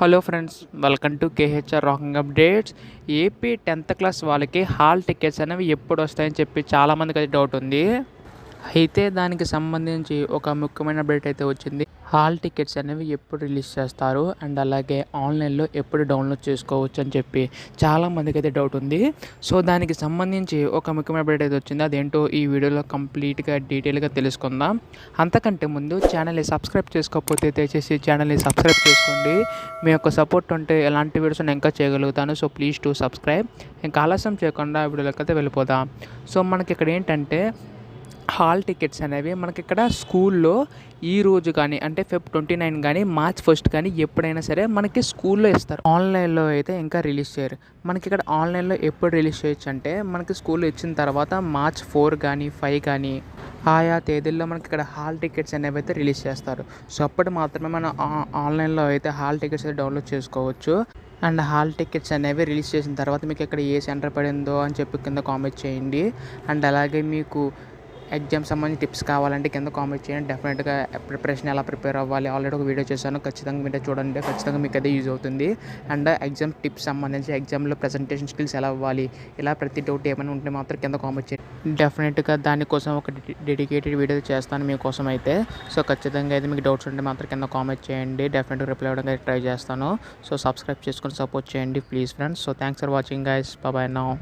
Hello friends, welcome to KHR rocking updates. AP 10th class వాళ్ళకి hall tickets అనేవి ఎప్పుడు వస్తాయని చెప్పి చాలామందికి అయితే డౌట్ ఉంది. అయితే దానికి సంబంధించి ఒక ముఖ్యమైన అప్డేట్ అయితే వచ్చింది. హాల్ టికెట్స్ అనేవి ఎప్పుడు రిలీజ్ చేస్తారు అండ్ అలాగే ఆన్లైన్లో ఎప్పుడు డౌన్లోడ్ చేసుకోవచ్చు అని చెప్పి చాలామందికి అయితే డౌట్ ఉంది. సో దానికి సంబంధించి ఒక ముఖ్యమైన అప్డేట్ అయితే వచ్చింది. అదేంటో ఈ వీడియోలో కంప్లీట్గా డీటెయిల్గా తెలుసుకుందాం. అంతకంటే ముందు ఛానల్ని సబ్స్క్రైబ్ చేసుకోకపోతే దయచేసి ఛానల్ని సబ్స్క్రైబ్ చేసుకోండి. మీ యొక్క సపోర్ట్ ఉంటే ఎలాంటి వీడియోస్ నేను ఇంకా చేయగలుగుతాను. So please to subscribe. ఇంకా ఆలస్యం చేయకుండా వీడియోలోకి అయితే వెళ్ళిపోదాం. సో మనకి ఇక్కడ ఏంటంటే హాల్ టికెట్స్ అనేవి మనకి ఇక్కడ స్కూల్లో ఈ రోజు కానీ అంటే Feb 29 కానీ March 1 కానీ ఎప్పుడైనా సరే మనకి స్కూల్లో ఇస్తారు. ఆన్లైన్లో అయితే ఇంకా రిలీజ్ చేయరు. మనకి ఇక్కడ ఆన్లైన్లో ఎప్పుడు రిలీజ్ చేయొచ్చు అంటే మనకి స్కూల్లో ఇచ్చిన తర్వాత March 4 కానీ 5 కానీ ఆయా తేదీల్లో మనకి ఇక్కడ హాల్ టికెట్స్ అనేవి అయితే రిలీజ్ చేస్తారు. సో అప్పుడు మాత్రమే మనం ఆన్లైన్లో అయితే హాల్ టికెట్స్ అయితే డౌన్లోడ్ చేసుకోవచ్చు. అండ్ హాల్ టికెట్స్ అనేవి రిలీజ్ చేసిన తర్వాత మీకు ఇక్కడ ఏ సెంటర్ పడిందో అని చెప్పి కింద కామెంట్ చేయండి. అండ్ అలాగే మీకు ఎగ్జామ్ సంబంధించి టిప్స్ కావాలంటే కింద కామెంట్ చేయండి. డెఫినెట్గా ప్రిపరేషన్ ఎలా ప్రిపేర్ అవ్వాలి ఆల్రెడీ ఒక వీడియో చేశాను, ఖచ్చితంగా మీరు చూడండి. ఖచ్చితంగా మీకు అదే యూజ్ అవుతుంది. అండ్ ఎగ్జామ్ టిప్స్ సంబంధించి ఎగ్జామ్లో ప్రజెంటేషన్ స్కిల్స్ ఎలా అవ్వాలి, ఇలా ప్రతి డౌట్ ఏమైనా ఉంటే మాత్రం కింద కామెంట్ చేయండి. డెఫినెట్గా దానికోసం ఒక డెడికేటెడ్ వీడియో చేస్తాను మీకోసం అయితే. సో ఖచ్చితంగా అయితే మీకు డౌట్స్ ఉంటే మాత్రం కింద కామెంట్ చేయండి. డెఫినెట్గా రిప్లై అవ్వడానికి ట్రై చేస్తాను. సో సబ్స్క్రైబ్ చేసుకొని సపోర్ట్ చేయండి please friends. So thanks for watching guys. Bye now.